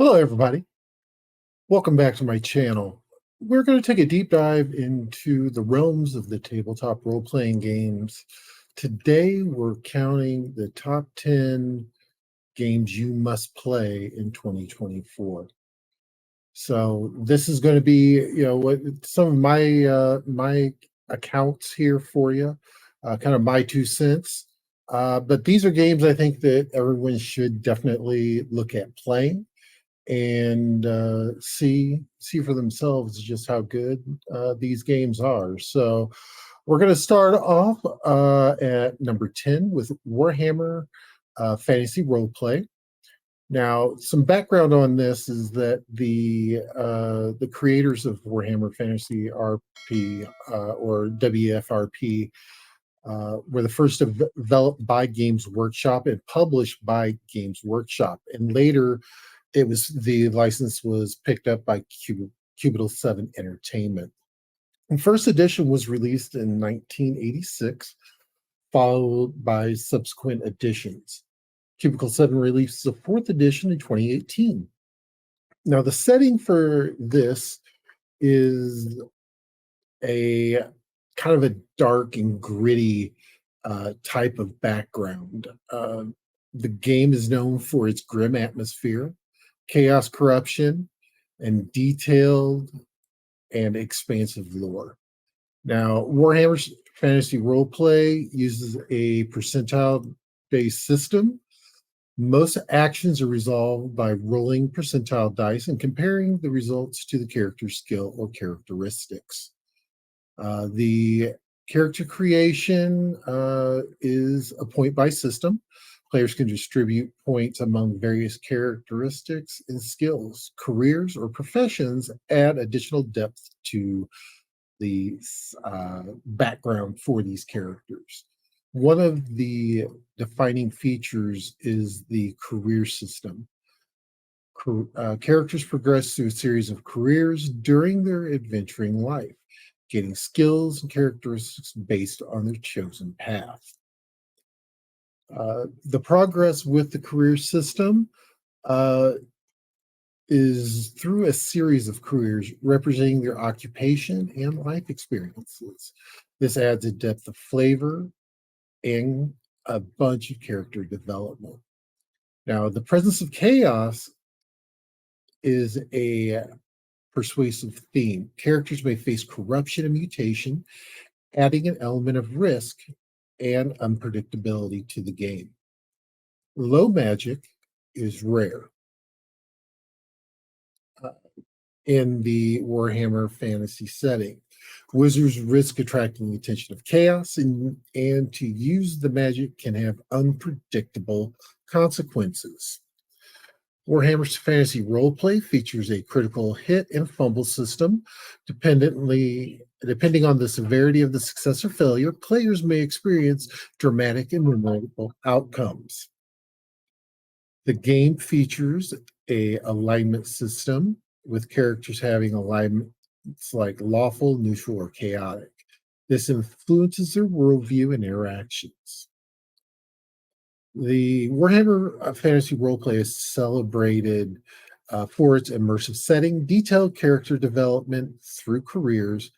Hello, everybody. Welcome back to my channel. We're going to take a deep dive into the realms of the tabletop role playing games. Today, we're counting the top 10 games you must play in 2024. So, this is going to be, what some of my accounts here for you, kind of my 2 cents. But these are games I think that everyone should definitely look at playing and see for themselves just how good these games are. So we're going to start off at number 10 with Warhammer Fantasy Roleplay. Now, some background on this is that the creators of Warhammer Fantasy RP or WFRP were the first developed by Games Workshop and published by Games Workshop, and later the license was picked up by Cubicle 7 Entertainment. And first edition was released in 1986, followed by subsequent editions. Cubicle 7 released the fourth edition in 2018. Now, the setting for this is a kind of a dark and gritty type of background. The game is known for its grim atmosphere, chaos, corruption, and detailed and expansive lore. Now, Warhammer Fantasy Roleplay uses a percentile-based system. Most actions are resolved by rolling percentile dice and comparing the results to the character's skill or characteristics. The character creation is a point-based system. Players can distribute points among various characteristics and skills. Careers or professions add additional depth to the background for these characters. One of the defining features is the career system. Characters progress through a series of careers during their adventuring life, getting skills and characteristics based on their chosen path. The progress with the career system is through a series of careers representing their occupation and life experiences. This adds a depth of flavor and a bunch of character development. Now, the presence of chaos is a persuasive theme. Characters may face corruption and mutation, adding an element of risk and unpredictability to the game. Low magic is rare in the Warhammer fantasy setting. Wizards risk attracting the attention of chaos, and to use the magic can have unpredictable consequences. Warhammer's Fantasy Roleplay features a critical hit and fumble system. Depending on the severity of the success or failure, players may experience dramatic and memorable outcomes. The game features a alignment system with characters having alignments like lawful, neutral, or chaotic. This influences their worldview and interactions. The Warhammer Fantasy Roleplay is celebrated for its immersive setting, detailed character development through careers,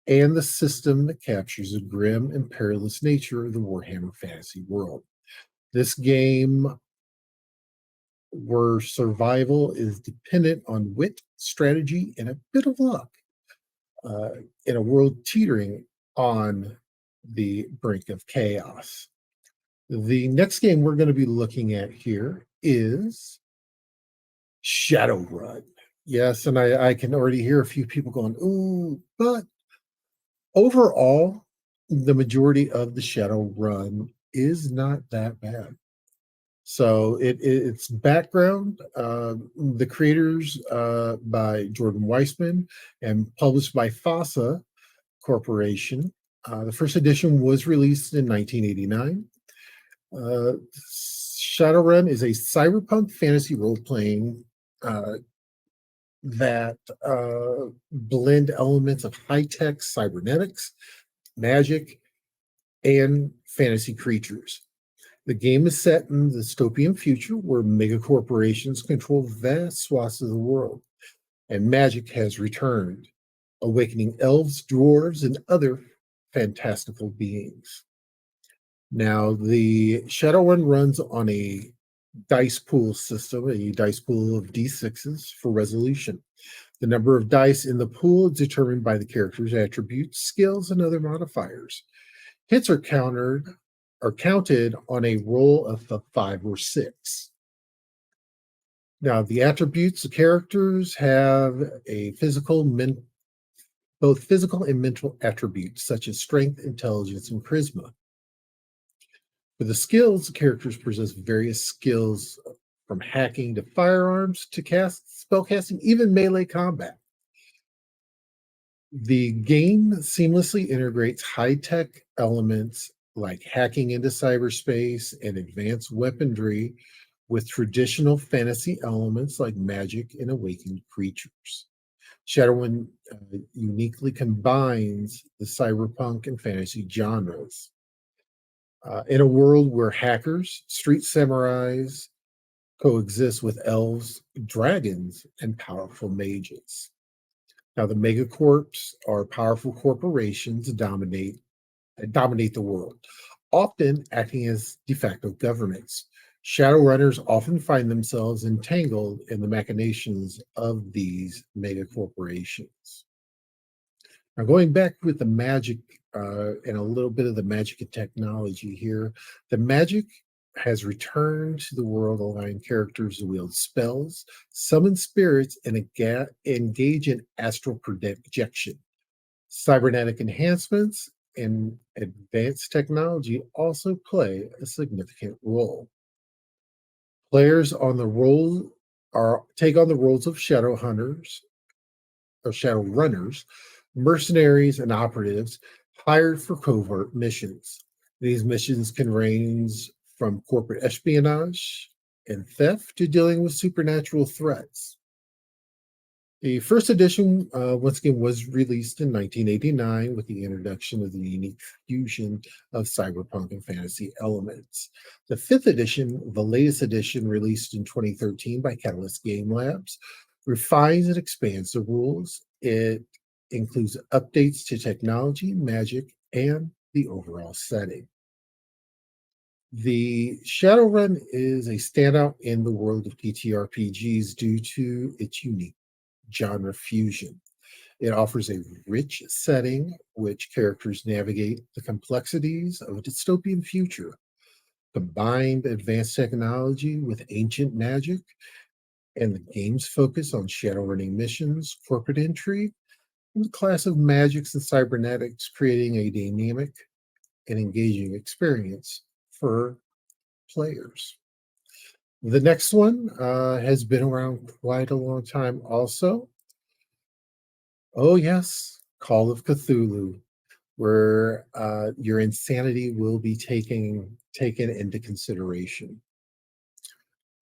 and the system that captures the grim and perilous nature of the Warhammer fantasy world. This game, where survival is dependent on wit, strategy, and a bit of luck, in a world teetering on the brink of chaos. The next game we're going to be looking at here is Shadowrun. Yes, and I can already hear a few people going, ooh, but overall, the majority of the Shadowrun is not that bad. So its background, the creators by Jordan Weissman and published by FASA Corporation. The first edition was released in 1989. Shadowrun is a cyberpunk fantasy role-playing that blend elements of high-tech cybernetics, magic, and fantasy creatures. The game is set in the dystopian future where megacorporations control vast swaths of the world, and magic has returned, awakening elves, dwarves, and other fantastical beings. Now, the Shadowrun runs on a dice pool system, a dice pool of d6s for resolution. The number of dice in the pool is determined by the character's attributes, skills, and other modifiers. Hits are counted on a roll of a 5 or 6. Now, the attributes, the characters have both physical and mental attributes, such as strength, intelligence, and charisma. For the skills, the characters possess various skills from hacking to firearms to spellcasting, even melee combat. The game seamlessly integrates high-tech elements like hacking into cyberspace and advanced weaponry with traditional fantasy elements like magic and awakened creatures. Shadowrun uniquely combines the cyberpunk and fantasy genres. In a world where hackers, street samurais coexist with elves, dragons, and powerful mages. Now, the megacorps are powerful corporations that dominate the world, often acting as de facto governments. Shadowrunners often find themselves entangled in the machinations of these megacorporations. Now, going back with the magic and a little bit of the magic and technology here, the magic has returned to the world, allowing characters to wield spells, summon spirits, and engage in astral projection. Cybernetic enhancements and advanced technology also play a significant role. Players on the role take on the roles of shadow hunters or shadow runners, mercenaries, and operatives hired for covert missions. These missions can range from corporate espionage and theft to dealing with supernatural threats. The first edition, once again, was released in 1989 with the introduction of the unique fusion of cyberpunk and fantasy elements. The fifth edition, the latest edition released in 2013 by Catalyst Game Labs, refines and expands the rules. It includes updates to technology, magic, and the overall setting. The Shadowrun is a standout in the world of TTRPGs due to its unique genre fusion. It offers a rich setting which characters navigate the complexities of a dystopian future, combined advanced technology with ancient magic, and the game's focus on shadowrunning missions, corporate intrigue, and the class of magics and cybernetics, creating a dynamic and engaging experience for players. The next one has been around quite a long time also. Oh, yes, Call of Cthulhu, where your insanity will be taken into consideration.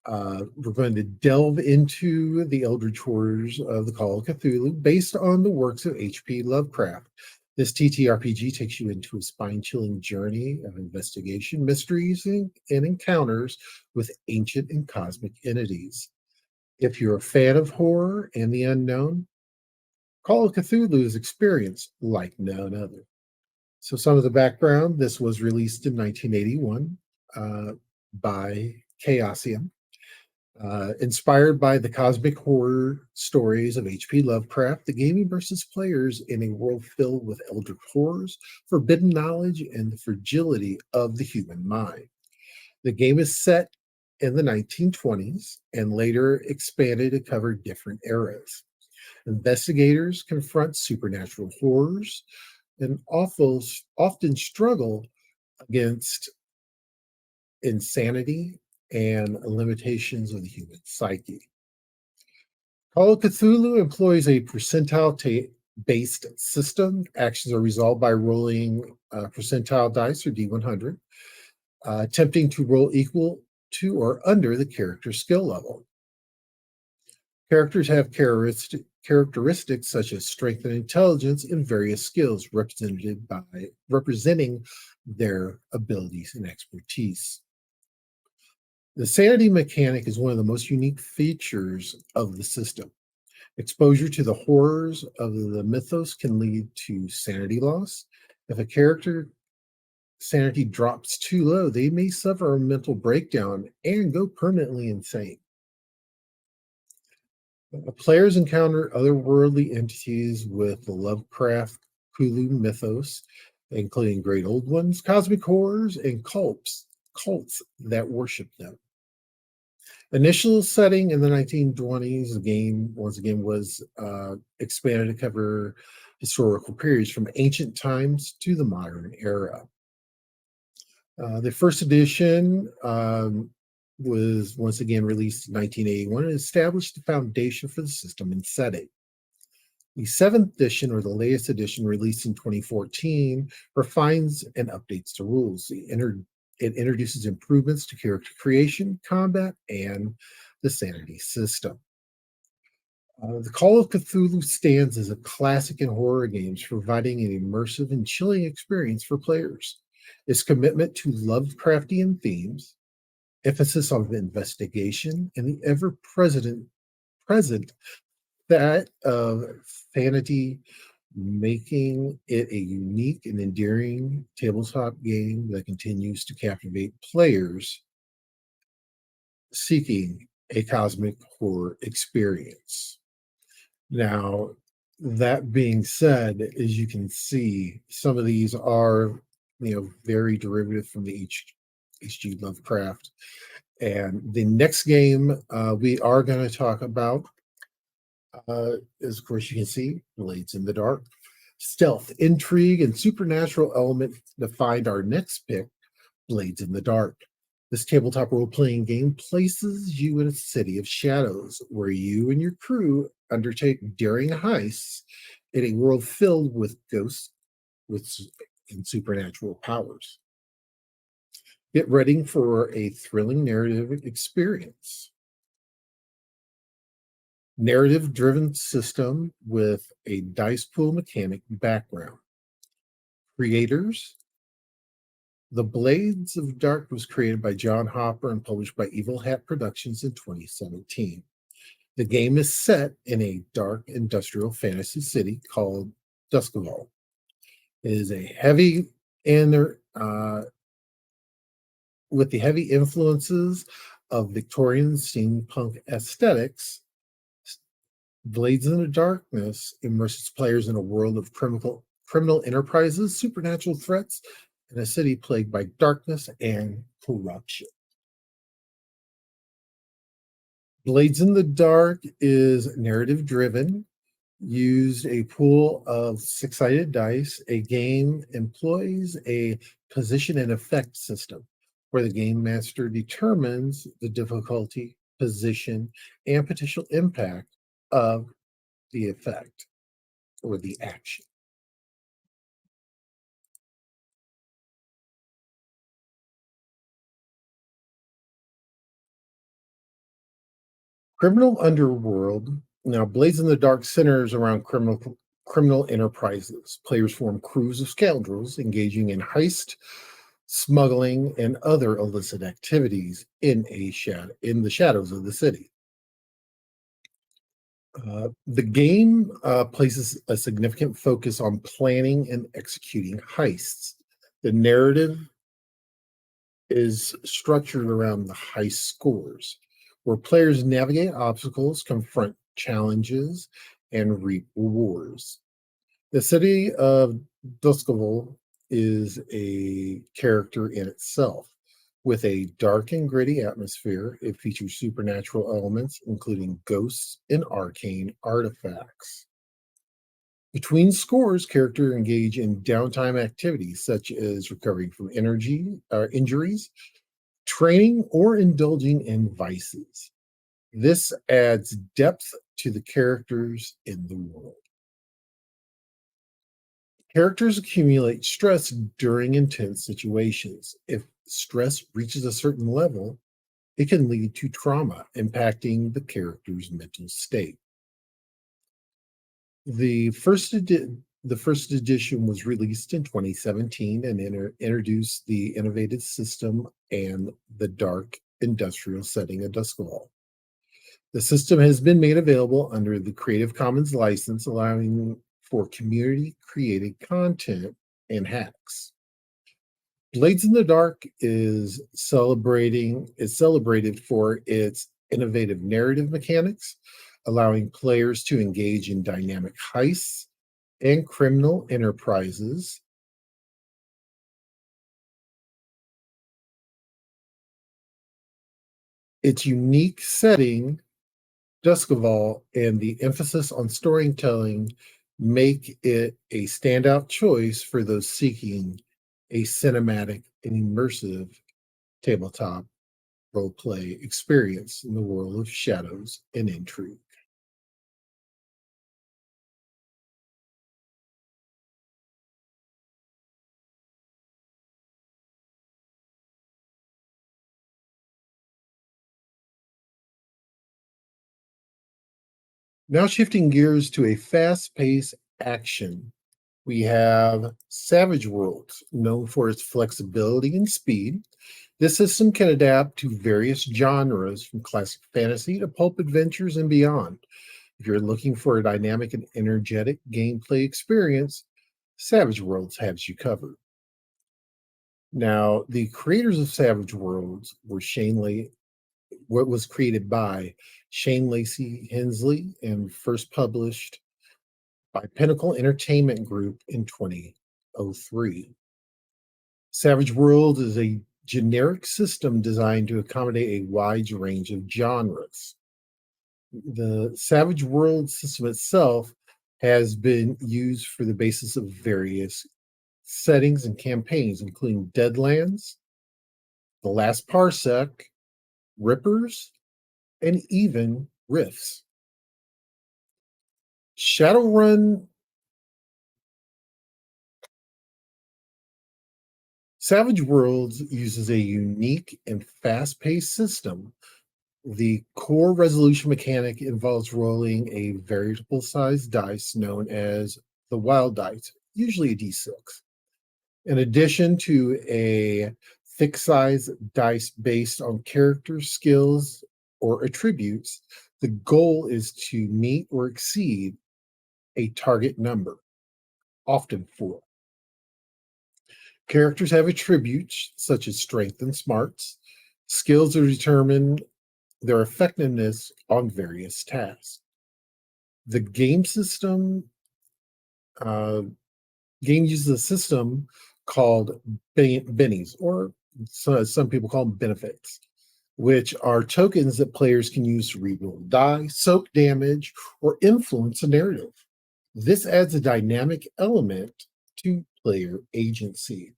We're going to delve into the eldritch horrors of the Call of Cthulhu based on the works of H.P. Lovecraft. This TTRPG takes you into a spine-chilling journey of investigation, mysteries, and encounters with ancient and cosmic entities. If you're a fan of horror and the unknown, Call of Cthulhu is experienced like none other. So some of the background, this was released in 1981 by Chaosium. Inspired by the cosmic horror stories of H.P. Lovecraft, the game immerses players in a world filled with eldritch horrors, forbidden knowledge, and the fragility of the human mind. The game is set in the 1920s and later expanded to cover different eras. Investigators confront supernatural horrors and often struggle against insanity and limitations of the human psyche. Call of Cthulhu employs a percentile-based system. Actions are resolved by rolling percentile dice, or D100, attempting to roll equal to or under the character's skill level. Characters have characteristics such as strength and intelligence and various skills representing their abilities and expertise. The sanity mechanic is one of the most unique features of the system. Exposure to the horrors of the mythos can lead to sanity loss. If a character sanity drops too low, they may suffer a mental breakdown and go permanently insane. Players encounter otherworldly entities with the Lovecraft Cthulhu mythos, including great old ones, cosmic horrors, and cults that worship them. Initial setting in the 1920s, the game once again was expanded to cover historical periods from ancient times to the modern era. The first edition was once again released in 1981 and established the foundation for the system and setting. The seventh edition, or the latest edition, released in 2014, refines and updates the rules. It introduces improvements to character creation, combat, and the sanity system. The Call of Cthulhu stands as a classic in horror games, providing an immersive and chilling experience for players. Its commitment to Lovecraftian themes, emphasis on investigation, and the ever present that of sanity, making it a unique and endearing tabletop game that continues to captivate players seeking a cosmic horror experience. Now, that being said, as you can see, some of these are, very derivative from the H.G. Lovecraft. And the next game we are going to talk about is, of course, you can see, Blades in the Dark. Stealth, intrigue, and supernatural element defined our next pick, Blades in the Dark. This tabletop role-playing game places you in a city of shadows where you and your crew undertake daring heists in a world filled with ghosts with and supernatural powers. Get ready for a thrilling narrative experience. Narrative-driven system with a dice pool mechanic background. Creators: The Blades of Dark was created by John Hopper and published by Evil Hat Productions in 2017. The game is set in a dark industrial fantasy city called Duskval. It is a heavy with the heavy influences of Victorian steampunk aesthetics. Blades in the Darkness immerses players in a world of criminal enterprises, supernatural threats, and a city plagued by darkness and corruption. Blades in the Dark is narrative driven, used a pool of six-sided dice. A game employs a position and effect system where the game master determines the difficulty, position, and potential impact of the effect or the action. Criminal underworld. Now, Blades in the Dark centers around criminal enterprises. Players form crews of scoundrels engaging in heist, smuggling, and other illicit activities in the shadows of the city. The game places a significant focus on planning and executing heists. The narrative is structured around the heist scores, where players navigate obstacles, confront challenges, and reap rewards. The city of Duskval is a character in itself. With a dark and gritty atmosphere, it features supernatural elements, including ghosts and arcane artifacts. Between scores, characters engage in downtime activities such as recovering from injuries, training, or indulging in vices. This adds depth to the characters in the world. Characters accumulate stress during intense situations. If stress reaches a certain level, it can lead to trauma, impacting the character's mental state. The first edition was released in 2017 and introduced the innovative system and the dark industrial setting of Duskwall. The system has been made available under the Creative Commons license, allowing for community created content and hacks. Blades in the Dark is celebrated for its innovative narrative mechanics, allowing players to engage in dynamic heists and criminal enterprises. Its unique setting, Duskval, and the emphasis on storytelling make it a standout choice for those seeking a cinematic and immersive tabletop role-play experience in the world of shadows and intrigue. Now shifting gears to a fast-paced action, we have Savage Worlds, known for its flexibility and speed. This system can adapt to various genres from classic fantasy to pulp adventures and beyond. If you're looking for a dynamic and energetic gameplay experience, Savage Worlds has you covered. Now, the creators of Savage Worlds were what was created by Shane Lacey Hensley and first published by Pinnacle Entertainment Group in 2003. Savage Worlds is a generic system designed to accommodate a wide range of genres. The Savage Worlds system itself has been used for the basis of various settings and campaigns, including Deadlands, The Last Parsec, Rippers, and even Rifts. Shadowrun Savage Worlds uses a unique and fast paced system. The core resolution mechanic involves rolling a variable size dice known as the wild dice, usually a d6. In addition to a thick size dice based on character skills or attributes, the goal is to meet or exceed a target number, often 4. Characters have attributes such as strength and smarts. Skills are determine their effectiveness on various tasks. The uh, game uses a system called bennies, or some people call them benefits, which are tokens that players can use to reroll die, soak damage, or influence a narrative. This adds a dynamic element to player agency.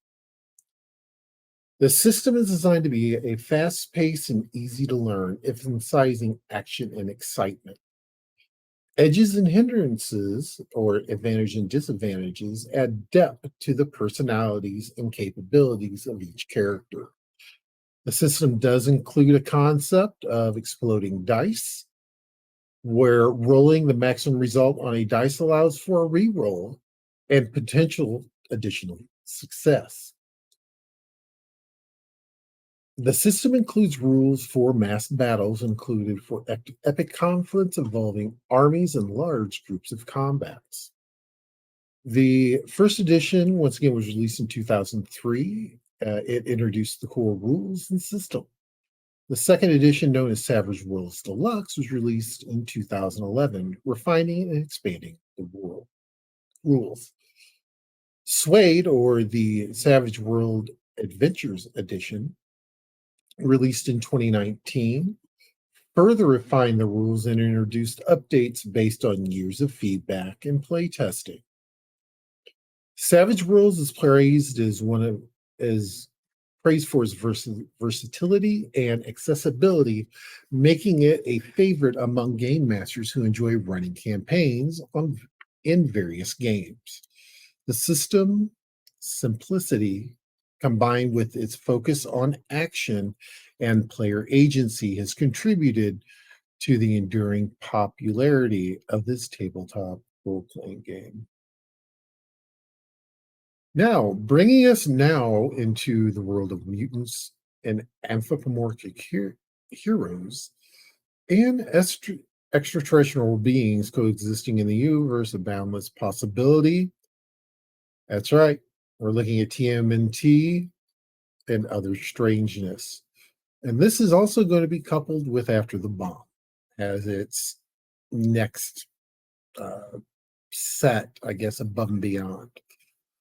The system is designed to be a fast paced and easy to learn, emphasizing action and excitement. Edges and hindrances, or advantages and disadvantages, add depth to the personalities and capabilities of each character. The system does include a concept of exploding dice, where rolling the maximum result on a dice allows for a reroll and potential additional success. The system includes rules for mass battles included for epic conflicts involving armies and large groups of combats. The first edition, once again, was released in 2003. It introduced the core rules and system. The second edition, known as Savage Worlds Deluxe, was released in 2011, refining and expanding the rules. Suede, or the Savage World Adventures Edition, released in 2019, further refined the rules and introduced updates based on years of feedback and playtesting. Savage Worlds is praised for its versatility and accessibility, making it a favorite among game masters who enjoy running campaigns in various games. The system simplicity, combined with its focus on action and player agency, has contributed to the enduring popularity of this tabletop role-playing game. Now, bringing us now into the world of mutants and anthropomorphic heroes and extraterrestrial beings coexisting in the universe of boundless possibility. That's right. We're looking at TMNT and other strangeness. And this is also going to be coupled with After the Bomb as its next uh, set, I guess, above and beyond.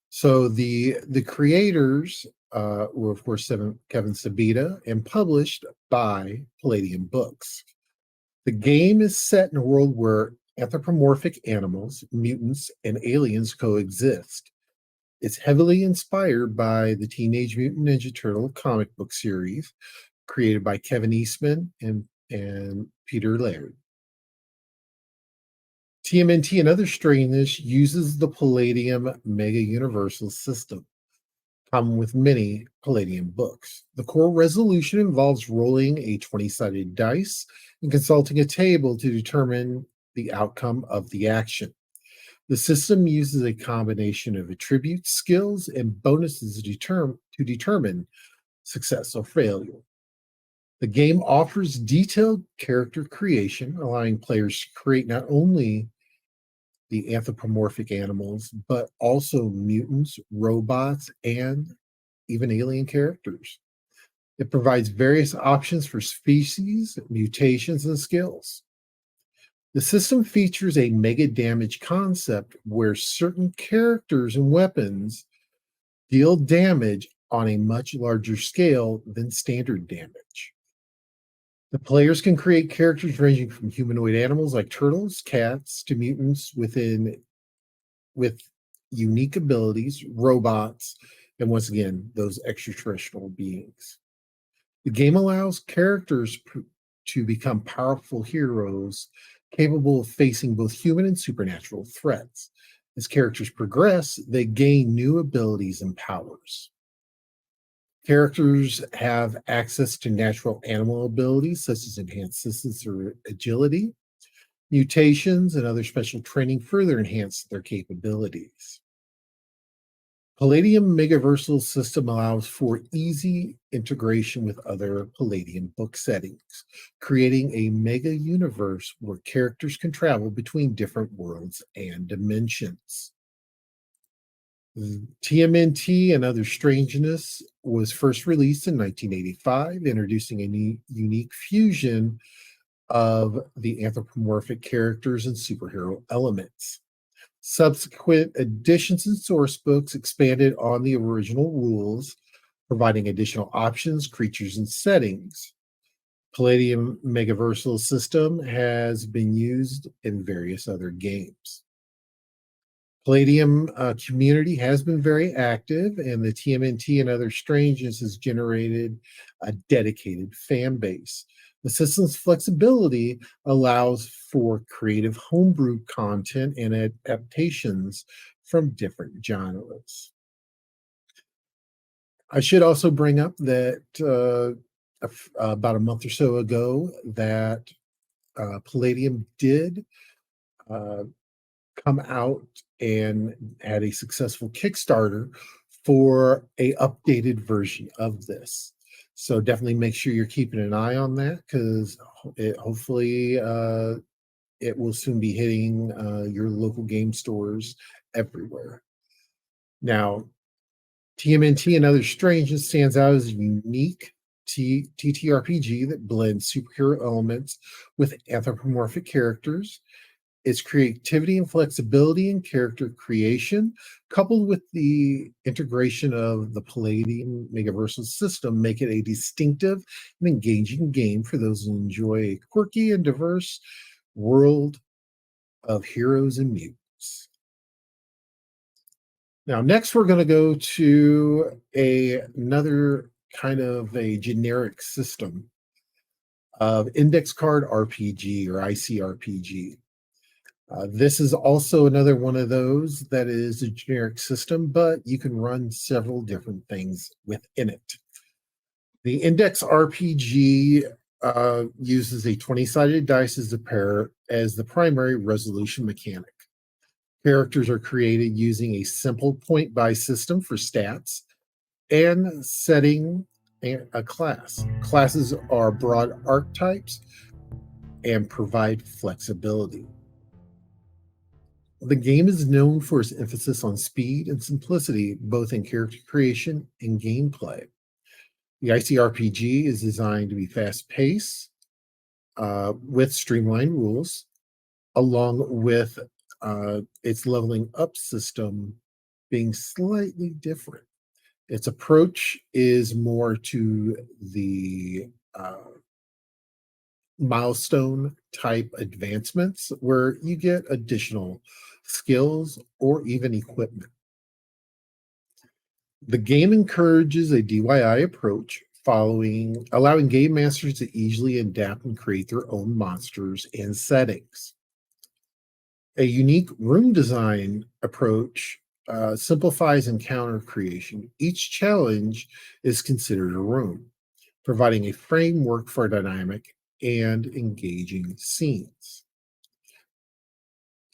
So the creators were, of course, Kevin Sabita and published by Palladium Books. The game is set in a world where anthropomorphic animals, mutants, and aliens coexist. It's heavily inspired by the Teenage Mutant Ninja Turtle comic book series created by Kevin Eastman and Peter Laird. TMNT and Other Strangeness uses the Palladium Mega Universal system, common with many Palladium books. The core resolution involves rolling a 20-sided dice and consulting a table to determine the outcome of the action. The system uses a combination of attributes, skills, and bonuses to determine success or failure. The game offers detailed character creation, allowing players to create not only the anthropomorphic animals, but also mutants, robots, and even alien characters. It provides various options for species, mutations, and skills. The system features a mega damage concept where certain characters and weapons deal damage on a much larger scale than standard damage. The players can create characters ranging from humanoid animals like turtles, cats, to mutants with unique abilities, robots, and once again, those extraterrestrial beings. The game allows characters to become powerful heroes capable of facing both human and supernatural threats. As characters progress, they gain new abilities and powers. Characters have access to natural animal abilities such as enhanced distance or agility. Mutations and other special training further enhance their capabilities. Palladium Megaversal system allows for easy integration with other Palladium book settings, creating a mega universe where characters can travel between different worlds and dimensions. TMNT and Other Strangeness was first released in 1985, introducing a unique fusion of the anthropomorphic characters and superhero elements. Subsequent additions and source books expanded on the original rules, providing additional options, creatures, and settings. Palladium Megaversal system has been used in various other games. Palladium community has been very active, and the TMNT and Other Strangeness has generated a dedicated fan base. The system's flexibility allows for creative homebrew content and adaptations from different genres. I should also bring up that about a month or so ago that Palladium did uh, come out and had a successful Kickstarter for a updated version of this. So definitely make sure you're keeping an eye on that because hopefully it will soon be hitting your local game stores everywhere. Now, TMNT and Other Strangeness stands out as a unique TTRPG that blends superhero elements with anthropomorphic characters. Its creativity and flexibility in character creation, coupled with the integration of the Palladium Megaversal system, make it a distinctive and engaging game for those who enjoy a quirky and diverse world of heroes and mutants. Now, next we're going to go to another kind of a generic system of index card RPG or ICRPG. This is also another one of those that is a generic system, but you can run several different things within it. The index RPG uses a 20-sided dice as the primary resolution mechanic. Characters are created using a simple point buy system for stats and setting a class. Classes are broad archetypes and provide flexibility. The game is known for its emphasis on speed and simplicity, both in character creation and gameplay. The ICRPG is designed to be fast paced with streamlined rules, along with its leveling up system being slightly different. Its approach is more to the milestone type advancements where you get additional skills or even equipment. The game encourages a DIY approach, following allowing game masters to easily adapt and create their own monsters and settings. A unique room design approach simplifies encounter creation. Each challenge is considered a room, providing a framework for dynamic and engaging scenes.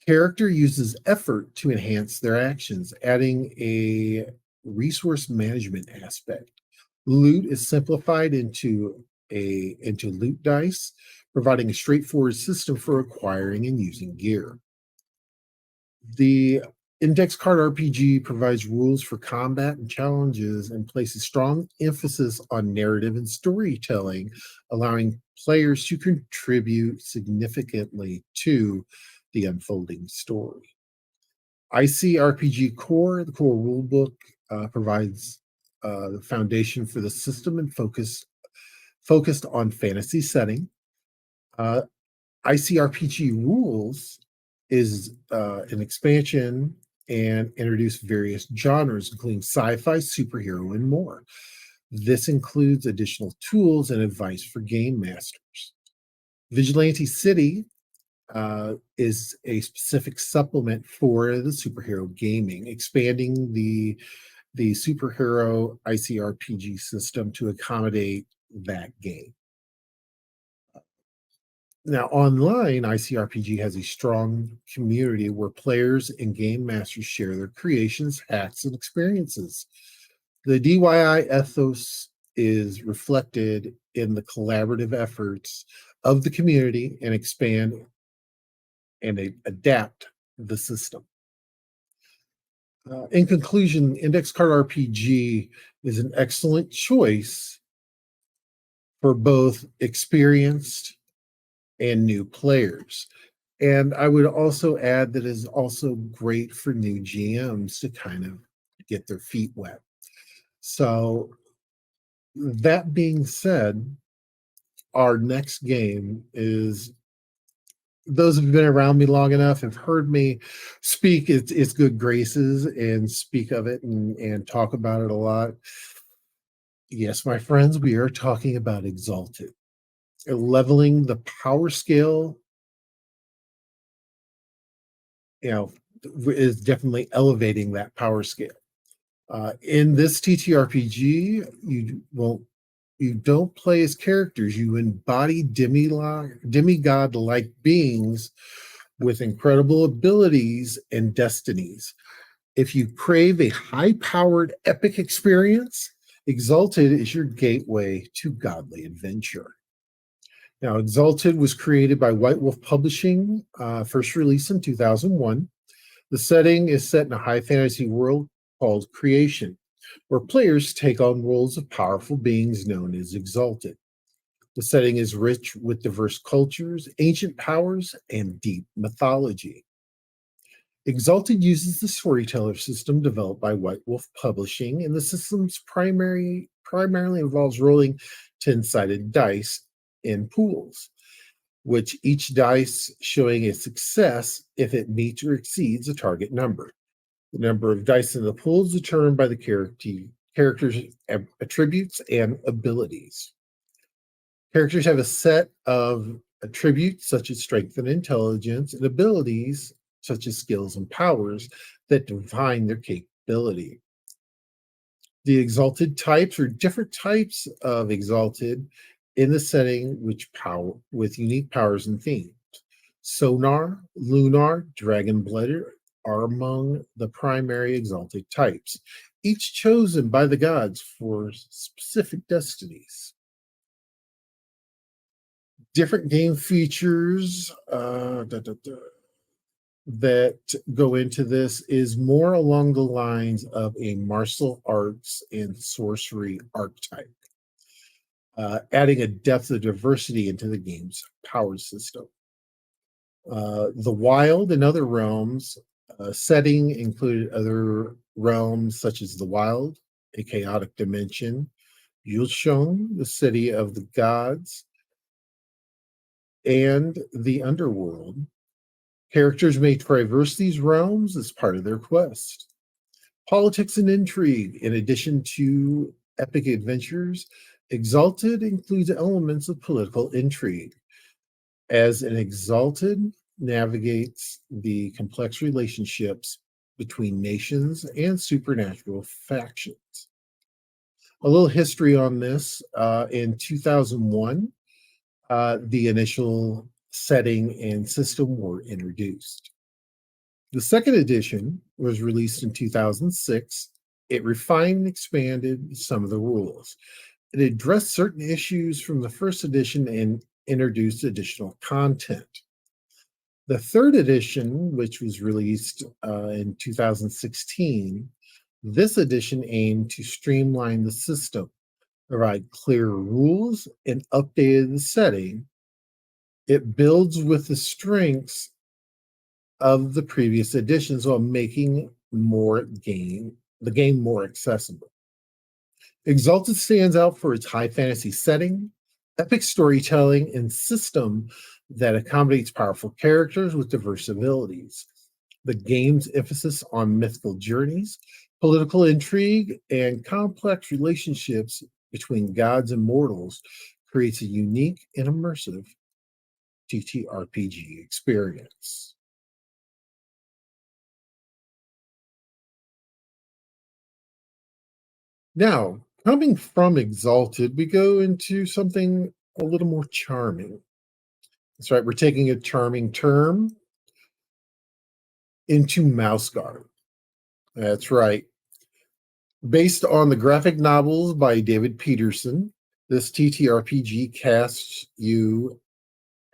Character uses effort to enhance their actions, adding a resource management aspect. Loot is simplified into loot dice, providing a straightforward system for acquiring and using gear. The index card RPG provides rules for combat and challenges and places strong emphasis on narrative and storytelling, allowing players to contribute significantly to the unfolding story. ICRPG Core, the core rulebook, provides the foundation for the system and focused on fantasy setting. Uh, ICRPG Rules is an expansion and introduced various genres, including sci-fi, superhero, and more. This includes additional tools and advice for game masters. Vigilante City is a specific supplement for the superhero gaming, expanding the superhero ICRPG system to accommodate that game. Now, online, ICRPG has a strong community where players and game masters share their creations, hacks, and experiences. The DIY ethos is reflected in the collaborative efforts of the community and expand and adapt the system. In conclusion, Index Card RPG is an excellent choice for both experienced and new players. And I would also add that it is also great for new GMs to kind of get their feet wet. So, that being said, our next game is those who've been around me long enough have heard me speak its good graces and speak of it and talk about it a lot. Yes, my friends, we are talking about Exalted. Leveling the power scale, you know, is definitely elevating that power scale. In this TTRPG, you don't play as characters. You embody demigod-like beings with incredible abilities and destinies. If you crave a high-powered epic experience, Exalted is your gateway to godly adventure. Now, Exalted was created by White Wolf Publishing, first released in 2001. The setting is set in a high fantasy world called Creation, where players take on roles of powerful beings known as Exalted. The setting is rich with diverse cultures, ancient powers, and deep mythology. Exalted uses the storyteller system developed by White Wolf Publishing, and the system's primarily involves rolling 10-sided dice in pools, which each dice showing a success if it meets or exceeds a target number. The number of dice in the pool is determined by the character's attributes and abilities. Characters have a set of attributes such as strength and intelligence, and abilities such as skills and powers that define their capability. The exalted types are different types of exalted in the setting with unique powers and themes. Sonar, Lunar, Dragon Blooded are among the primary exalted types, each chosen by the gods for specific destinies. Different game features that go into this is more along the lines of a martial arts and sorcery archetype, adding a depth of diversity into the game's power system. The wild and other realms setting included other realms such as the wild, a chaotic dimension, Yulshong, the city of the gods, and the underworld. Characters may traverse these realms as part of their quest. Politics and intrigue, in addition to epic adventures, Exalted includes elements of political intrigue, as an Exalted navigates the complex relationships between nations and supernatural factions. A little history on this. In 2001, the initial setting and system were introduced. The second edition was released in 2006. It refined and expanded some of the rules. It addressed certain issues from the first edition and introduced additional content. The third edition, which was released in 2016, this edition aimed to streamline the system, provide clearer rules, and updated the setting. It builds with the strengths of the previous editions while making the game more accessible. Exalted stands out for its high fantasy setting, epic storytelling, and system that accommodates powerful characters with diverse abilities. The game's emphasis on mythical journeys, political intrigue, and complex relationships between gods and mortals creates a unique and immersive TTRPG experience. Now, coming from Exalted, we go into something a little more charming. That's right, we're taking a charming term into Mouse Guard. That's right. Based on the graphic novels by David Peterson, this TTRPG casts you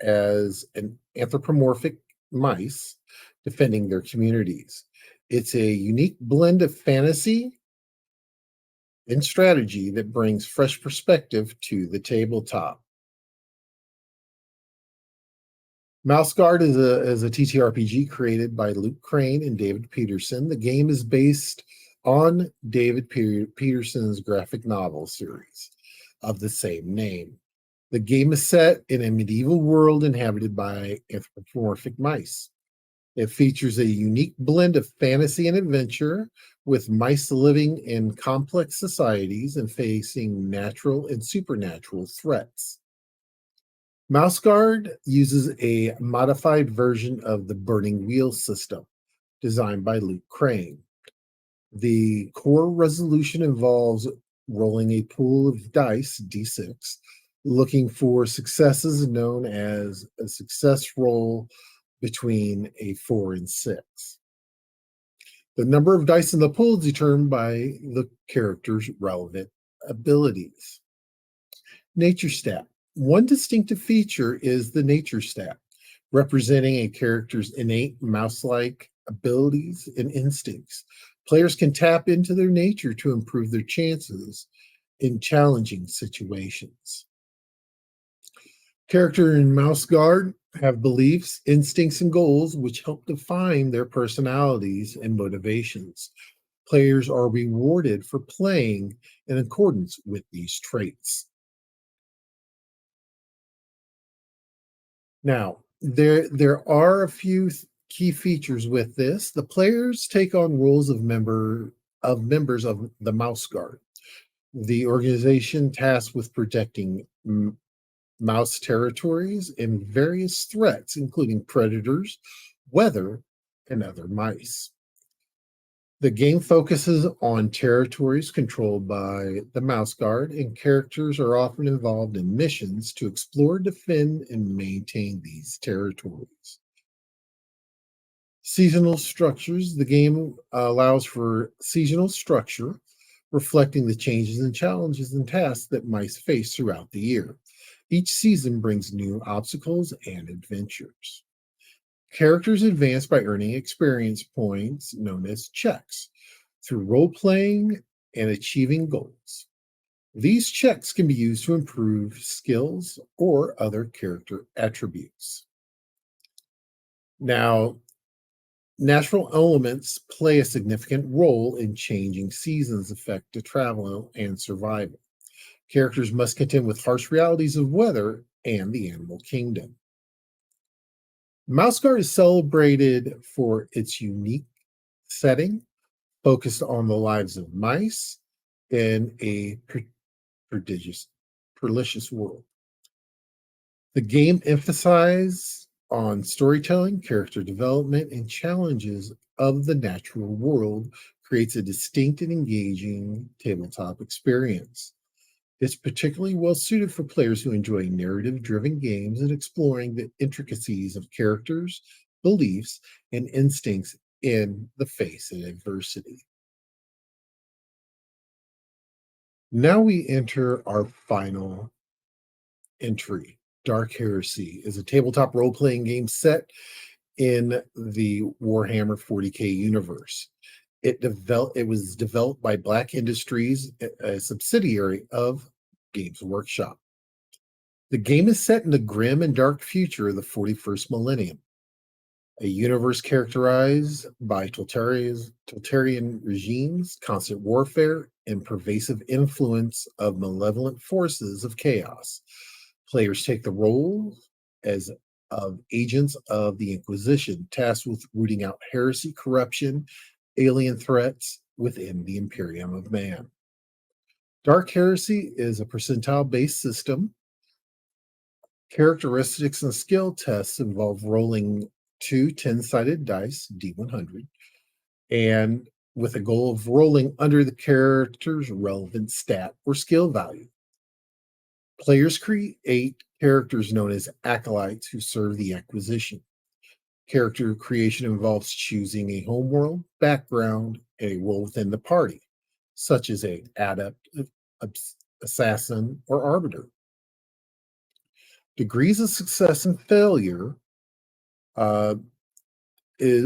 as an anthropomorphic mice defending their communities. It's a unique blend of fantasy and strategy that brings fresh perspective to the tabletop. Mouse Guard is a TTRPG created by Luke Crane and David Peterson. The game is based on David Peterson's graphic novel series of the same name. The game is set in a medieval world inhabited by anthropomorphic mice. It features a unique blend of fantasy and adventure, with mice living in complex societies and facing natural and supernatural threats. Mouse Guard uses a modified version of the Burning Wheel system, designed by Luke Crane. The core resolution involves rolling a pool of dice, d6, looking for successes known as a success roll between a 4 and 6. The number of dice in the pool is determined by the character's relevant abilities. Nature stat. One distinctive feature is the nature stat, representing a character's innate mouse-like abilities and instincts. Players can tap into their nature to improve their chances in challenging situations. Character in Mouse Guard have beliefs, instincts, and goals which help define their personalities and motivations. Players are rewarded for playing in accordance with these traits. Now, there are a few key features with this. The players take on roles of members of the Mouse Guard, the organization tasked with protecting mouse territories and various threats, including predators, weather, and other mice. The game focuses on territories controlled by the Mouse Guard, and characters are often involved in missions to explore, defend, and maintain these territories. Seasonal structures. The game allows for seasonal structure, reflecting the changes and challenges and tasks that mice face throughout the year. Each season brings new obstacles and adventures. Characters advance by earning experience points known as checks through role playing and achieving goals. These checks can be used to improve skills or other character attributes. Now, natural elements play a significant role in changing seasons' effect to travel and survival. Characters must contend with harsh realities of weather and the animal kingdom. Mouse Guard is celebrated for its unique setting, focused on the lives of mice in a prodigious, delicious world. The game emphasizes on storytelling, character development, and challenges of the natural world, creates a distinct and engaging tabletop experience. It's particularly well suited for players who enjoy narrative driven games and exploring the intricacies of characters, beliefs, and instincts in the face of adversity. Now we enter our final entry. Dark Heresy is a tabletop role playing game set in the Warhammer 40K universe. It was developed by Black Industries, a subsidiary of Games Workshop. The game is set in the grim and dark future of the 41st millennium, a universe characterized by totalitarian regimes, constant warfare, and pervasive influence of malevolent forces of chaos. Players take the role as of agents of the Inquisition, tasked with rooting out heresy, corruption, alien threats within the Imperium of Man. Dark Heresy is a percentile based system. Characteristics and skill tests involve rolling two 10-sided dice, D100, and with a goal of rolling under the character's relevant stat or skill value. Players create characters known as acolytes who serve the Acquisition. Character creation involves choosing a homeworld, background, and a role within the party, such as a adept, assassin, or arbiter. Degrees of success and failure uh,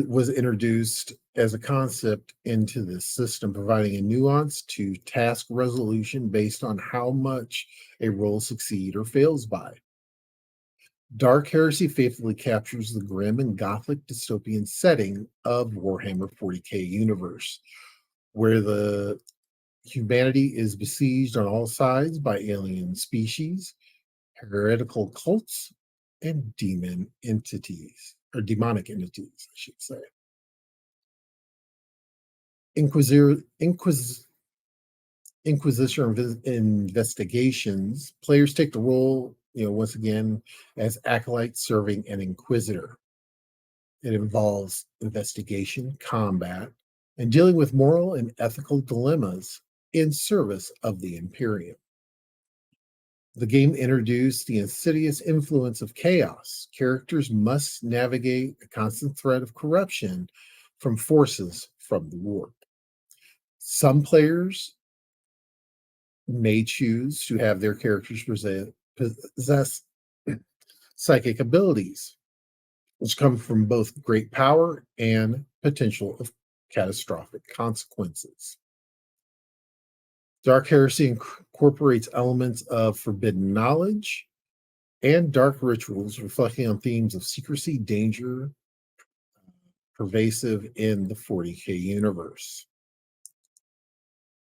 was introduced as a concept into this system, providing a nuance to task resolution based on how much a role succeeds or fails by. Dark Heresy faithfully captures the grim and gothic dystopian setting of Warhammer 40K universe, where the humanity is besieged on all sides by alien species, heretical cults, and demon entities, or demonic entities, I should say. Inquisitor, Inquisition investigations, players take the role, once again, as acolytes serving an inquisitor. It involves investigation, combat, and dealing with moral and ethical dilemmas in service of the Imperium. The game introduced the insidious influence of chaos. Characters must navigate a constant threat of corruption from forces from the warp. Some players may choose to have their characters possess psychic abilities, which come from both great power and potential of catastrophic consequences. Dark Heresy incorporates elements of forbidden knowledge and dark rituals, reflecting on themes of secrecy, danger, pervasive in the 40K universe.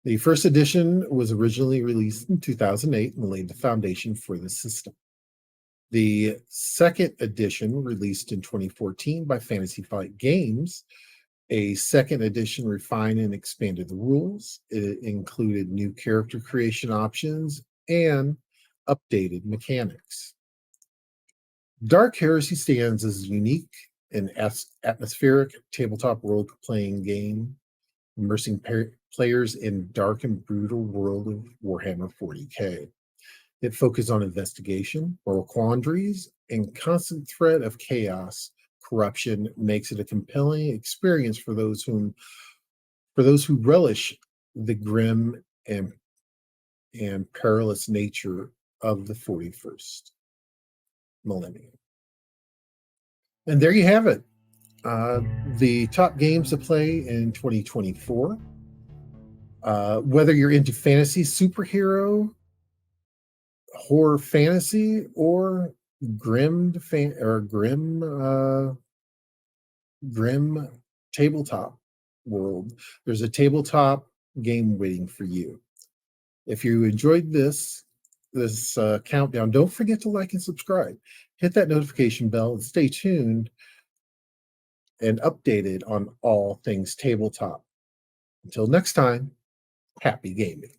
The first edition was originally released in 2008 and laid the foundation for the system. The second edition, released in 2014 by Fantasy Flight Games, a second edition refined and expanded the rules. It included new character creation options and updated mechanics. Dark Heresy stands as a unique and atmospheric tabletop role-playing game, immersing players in dark and brutal world of Warhammer 40K. It focused on investigation, moral quandaries, and constant threat of chaos corruption makes it a compelling experience for those who relish the grim and perilous nature of the 41st millennium. And there you have it. The top games to play in 2024. Whether you're into fantasy, superhero, horror fantasy, or grim tabletop world, there's a tabletop game waiting for you. If you enjoyed this countdown, don't forget to like and subscribe. Hit that notification bell and stay tuned and updated on all things tabletop. Until next time, happy gaming.